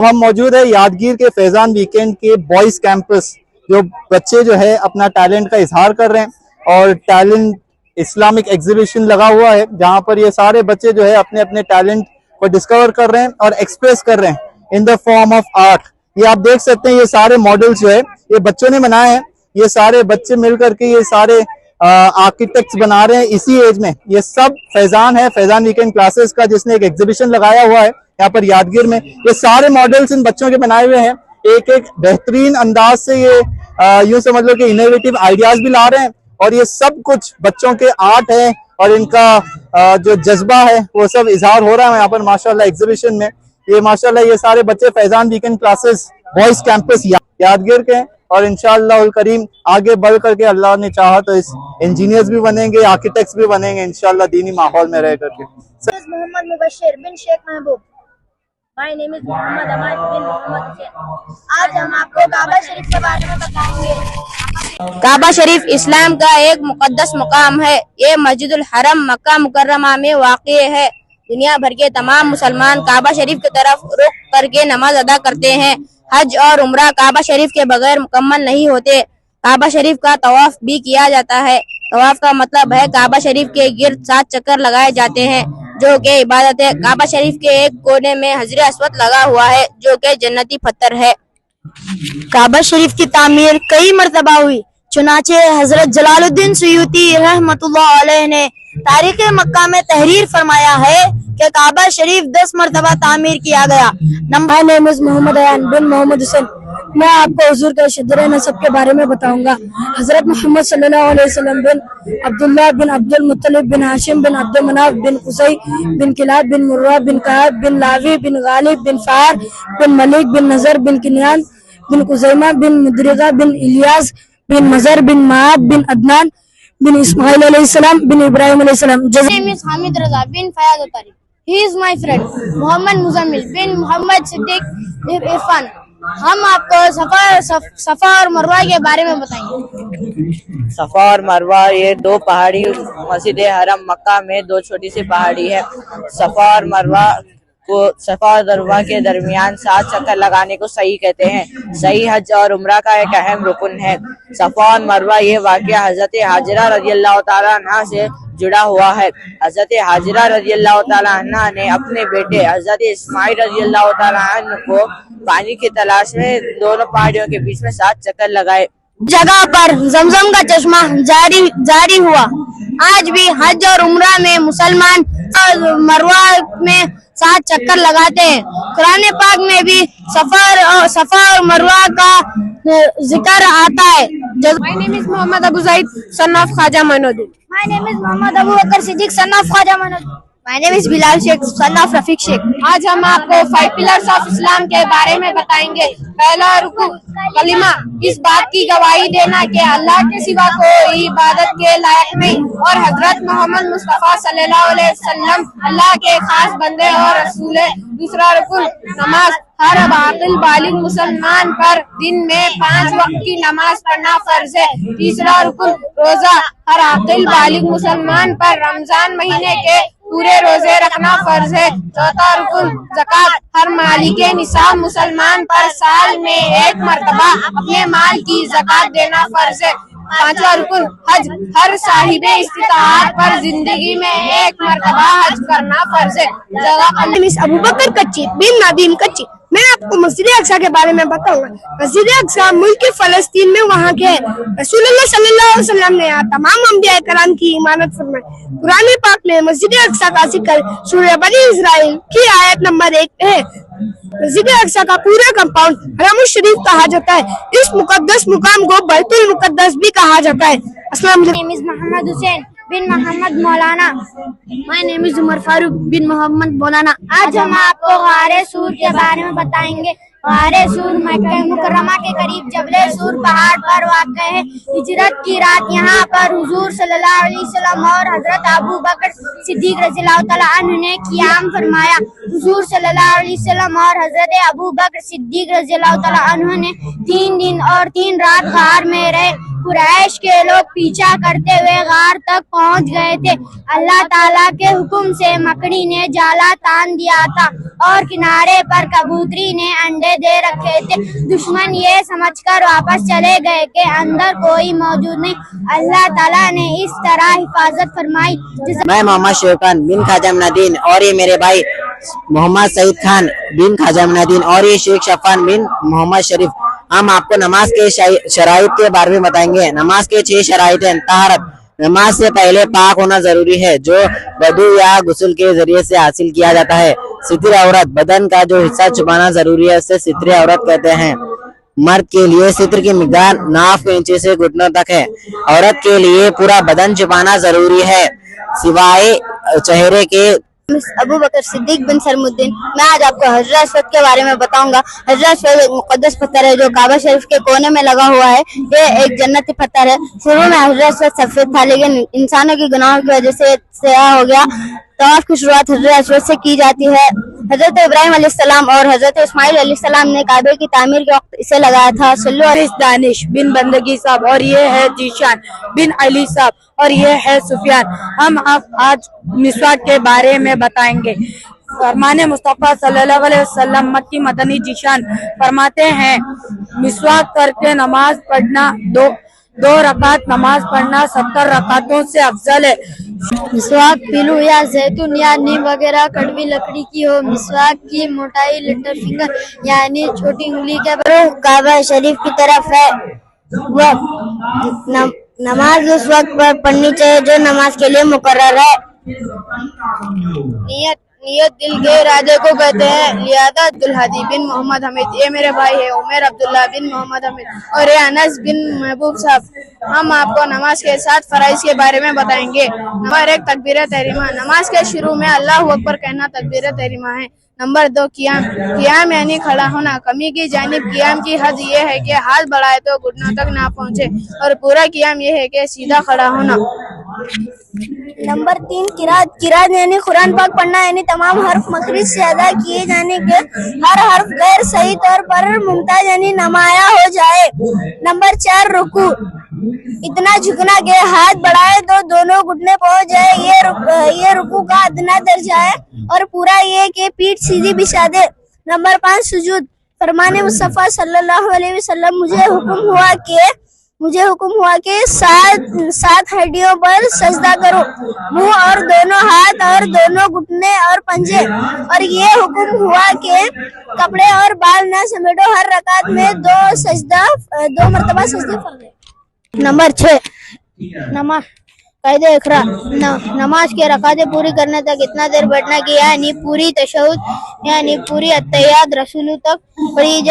हम मौजूद है यादगीर के फैजान वीकेंड के बॉयज कैंपस, जो बच्चे जो है अपना टैलेंट का इजहार कर रहे हैं और टैलेंट इस्लामिक एग्जीबिशन लगा हुआ है, जहां पर ये सारे बच्चे जो है अपने अपने टैलेंट को डिस्कवर कर रहे हैं और एक्सप्रेस कर रहे हैं in the form of art. ये आप देख सकते हैं, ये सारे मॉडल्स जो है ये बच्चों ने बनाए हैं। ये सारे बच्चे मिल करके ये सारे आर्किटेक्ट्स बना रहे हैं इसी एज में। ये सब फैजान है, फैजान वीकेंड क्लासेस का, जिसने एक एग्जीबिशन लगाया हुआ है यहाँ पर यादगीर में। ये सारे मॉडल्स इन बच्चों के बनाए हुए हैं, एक एक बेहतरीन अंदाज से ये यूं समझ लो कि इनोवेटिव आइडियाज भी ला रहे हैं। और ये सब कुछ बच्चों के आर्ट है और इनका जो जज्बा है वो सब इजहार हो रहा है यहाँ पर माशाल्लाह एग्जीबिशन में। ये माशाल्लाह ये सारे बच्चे Faizan weekend classes boys campus Yadgir के हैं और इंशाअल्लाह उल करीम आगे बढ़ करके अल्लाह ने चाहा तो इस इंजीनियर्स भी बनेंगे, आर्किटेक्ट्स भी बनेंगे इंशाअल्लाह दीनी माहौल में रह करके। मोहम्मद मुबशिर बिन शेख महबूब। माय नेम इज मोहम्मद अमाद बिन मोहम्मद हुसैन। आज हम आपको काबा शरीफ के बारे में बताएंगे। काबा शरीफ इस्लाम का एक मुकद्दस मुकाम है। ये मस्जिदुल हरम मक्का मुकर्रमा में वाक़ है। दुनिया भर के तमाम मुसलमान काबा शरीफ की तरफ रुख करके नमाज अदा करते हैं। हज और उम्रा काबा शरीफ के बगैर मुकम्मल नहीं होते। काबा शरीफ का तवाफ भी किया जाता है। तवाफ का मतलब है काबा शरीफ के गिर्द 7 चक्कर लगाए जाते हैं, जो कि इबादत है। काबा शरीफ के एक कोने में हजर अस्वद लगा हुआ है, जो कि जन्नती पत्थर है। काबा शरीफ की तामीर कई मरतबा हुई, चुनाचे हजरत जलालुद्दीन सुयूती रहमतुल्लाह अलैह ने तारीख मक्का में तहरीर फरमाया है कि काबा शरीफ 10 मरतबा तामीर किया गया। Number name is Mohammad Ayan bin Mohammad Hussain. मैं आपको हुजूर के शदर नसब के बारे में बताऊंगा। हजरत मोहम्मद सल्लल्लाहु अलैहि वसल्लम बिन अब्दुल्लाह बिन अब्दुल मुत्तलिब बिन हाशिम बिन अब्दुल मनाफ बिन कुसै बिन किलाब बिन मुर्रा बिन काब बिन लावी बिन गालिब बिन फार बिन मलिक बिन नजर बिन किनियान बिन कुजैमा बिन मुदरिका बिन इलियास बिन मजर बिन माब बिन अदनान बिन इस्माइल अलैहिस्सलाम बिन इब्राहिम अलैहिस्सलाम। Name Hamid Raza bin Fayaz Tariq. He is my friend Mohammad Muzammil बिन मोहम्मद सिद्दीक इरफान। हम आपको सफा और मरवा के बारे में बताएंगे। सफा और मरवा ये 2 पहाड़ी मस्जिद हरम मक्का में 2 छोटी सी पहाड़ी है। सफा और मरवा के दरमियान 7 चक्कर लगाने को सही कहते हैं। सही हज और उम्रा का एक अहम रुकन है। सफा और मरवा ये वाक़या हजरत हाजिरा रज़ियल्लाहु ताला अन्हा से जुड़ा हुआ है। हजरत हाजिरा रज़ियल्लाहु ताला अन्हा ने अपने बेटे हजरत इस्माइल रज़ियल्लाहु ताला अन्हु को पानी की तलाश में दोनों पहाड़ियों के बीच में 7 चक्कर लगाए। जगह पर जमजम का चश्मा जारी हुआ। आज भी हज और उम्रा में मुसलमान मरवा में 7 चक्कर लगाते हैं। कुरान पाक में भी सफा और मरवा का जिक्र आता है। My name is Mohammad Abu Zaid, son of Khaja Mainuddin. My name is Mohammad Abu Bakr Siddiq, son of Khaja Mainuddin. My name is Bilal Sheikh, son of Rafiq Sheikh. आज हम आपको 5 पिलर्स ऑफ इस्लाम के बारे में बताएंगे। पहला रुकू कलिमा, इस बात की गवाही देना कि अल्लाह के सिवा कोई इबादत के लायक नहीं और हजरत मोहम्मद मुस्तफा सल्लल्लाहु अलैहि वसल्लम अल्लाह के खास बंदे और रसूल है। दूसरा रुकन नमाज, हर आकिल बालिग मुसलमान पर दिन में 5 वक्त की नमाज पढ़ना फर्ज है। तीसरा रुकन रोजा, हर आकिल बालिग मुसलमान पर रमजान महीने के पूरे रोजे रखना फर्ज है। चौथा रुकन ज़कात, हर मालिके निसाब मुसलमान पर साल में 1 मरतबा अपने माल की ज़कात देना फर्ज है। पांचवा रुकन हज, हर साहिबे इस्तिताअत पर जिंदगी में 1 मरतबा हज करना फर्ज है। अबू बकर कच्ची बिन नदीम कच्ची। मैं आपको मस्जिद अक्सा के बारे में बताऊंगा। मस्जिद अक्सा मुल्क फलस्तीन में वहाँ के रसूलुल्लाह सल्लल्लाहु अलैहि वसल्लम ने तमाम अंबिया कराम की इमारत फरमाई। कुरान पाक में मस्जिद अक्सा का जिक्र सूरह बनी इस्राइल की आयत नंबर 1 है। मस्जिद अक्सा का पूरा कंपाउंड हरम शरीफ कहा जाता है। इस मुकद्दस मुकाम को बैतुल मुकद्दस भी कहा जाता है। अस्सलाम वालेकुम। Mohammad Hussain bin Mohammad Maulana. My name is Umar Farooq bin Mohammad Maulana. आज हम आपको गारे सूर के बारे में बताएंगे। गारे सूर मक्का मुकर्रमा के करीब जबले सूर पहाड़ पर वाक़ है। हिजरत की रात यहाँ पर हुजूर सल्लल्लाहु अलैहि वसल्लम और हजरत अबू बकर सिद्दीक रज़ियल्लाहु ताला अन्हु ने क़ियाम फरमाया। हुजूर सल्लल्लाहु अलैहि वसल्लम और हजरत अबू बकर सिद्दीक रज़ियल्लाहु ताला अन्हु ने 3 दिन और 3 रात गार में रहे। कुरैश के लोग पीछा करते हुए गार तक पहुंच गए थे। अल्लाह ताला के हुक्म से मकड़ी ने जाला तान दिया था और किनारे पर कबूतरी ने अंडे दे रखे थे। दुश्मन ये समझकर वापस चले गए कि अंदर कोई मौजूद नहीं। अल्लाह ताला ने इस तरह हिफाजत फरमाई। मैं मोहम्मद शौकान बिन ख्वाजा अमीनुद्दीन और ये मेरे भाई मोहम्मद सईद खान बिन ख्वाजा अमीनुद्दीन और ये शेख शफान बिन मोहम्मद शरीफ, हम आपको नमाज के शराइत के बारे में बताएंगे। नमाज के 6 शराइत हैं। तहारत, नमाज से पहले पाक होना जरूरी है, जो वुदू या गुस्ल के जरिए से हासिल किया जाता है। सित्र औरत, बदन का जो हिस्सा छुपाना जरूरी है, उसे सित्र औरत कहते हैं। मर्द के लिए सित्र की मिकदार नाफ के नीचे से घुटनों तक है। औरत के लिए पूरा बदन छुपाना जरूरी है सिवाय चेहरे के। अबू बकर सिद्दीक बिन सरमुद्दीन। मैं आज आपको हजरत अस्वद के बारे में बताऊंगा। हजरत अस्वद एक मुकद्दस पत्थर है जो काबा शरीफ के कोने में लगा हुआ है। ये एक जन्नती पत्थर है। शुरू में हजरत अस्वद सफेद था, लेकिन इंसानों की गुनाहों की वजह से स्याह हो गया। तवाफ की शुरुआत हजरत अस्वद से की जाती है। हजरत इब्राहिम अलैहिस्सलाम और हजरत इस्माइल अलैहिस्सलाम ने काबे की तामीर के वक्त इसे लगाया था। दानिश बिन बंदगी साहब और ये है जीशान बिन अली साहब और ये है सुफियान। हम आज मिसवाक के बारे में बताएंगे। फरमाने मुस्तफा सल्लल्लाहु अलैहि वसल्लम मक्की मदनी जीशान फरमाते हैं, मिसवाक करके नमाज पढ़ना दो रकात नमाज पढ़ना 70 रकातों से अफजल है। मिसवाक पीलू या जैतून या नीम वगैरह कड़वी लकड़ी की हो। मिसवाक की मोटाई लिटिल फिंगर यानी छोटी उंगली के बराबर काबा शरीफ की तरफ है। वह नमाज उस वक्त पर पढ़नी चाहिए जो नमाज के लिए मुकर्रर है। नियत दिल के इरादे को कहते हैं। लियादा अब्दुल हादी बिन मोहम्मद हमीद, ये मेरे भाई है उमर अब्दुल्ला बिन मोहम्मद हमीद और ये अनस बिन महबूब साहब। हम आपको नमाज के 7 फराइज के बारे में बताएंगे। नंबर 1 तकबीर तहरीमा। नमाज के शुरू में अल्लाहु अकबर कहना तकबीर तहरीमा है। नंबर 2 कियाम यानी खड़ा होना। कमी की जानिब कियाम की हद ये है कि हाथ बढ़ाए तो घुटनों तक ना पहुंचे और पूरा कियाम ये है कि सीधा खड़ा होना। नंबर 3 किरात यानी कुरान पाक पढ़ना यानी तमाम हर्फ मखरिज से अदा किए जाने के हर हर्फ गैर सही तौर पर मुमताज यानी नमाया हो जाए। नंबर 4 रुकू, इतना झुकना के हाथ बढ़ाए तो दोनों घुटने पहुंच जाए। ये रुकू का अदना दर्जा है और पूरा ये कि पीठ सीधी बिछा दे। नंबर 5 सुजूद। फरमाने मुस्तफा सल्लल्लाहु अलैहि वसल्लम मुझे हुक्म हुआ कि 7 हड्डियों पर सजदा करो, मुंह और दोनों हाथ और दोनों घुटने और पंजे। और ये हुक्म हुआ कि कपड़े और बाल न समेटो। हर रकात में 2 मरतबा सजदे फर्ज। नंबर 6 नमाज कायदे इकरा। नमाज के रकातें पूरी करने तक इतना देर बैठना कि यानी पूरी तशहुद यानी पूरी अत्तहियात रसूल तक पढ़ी जाए।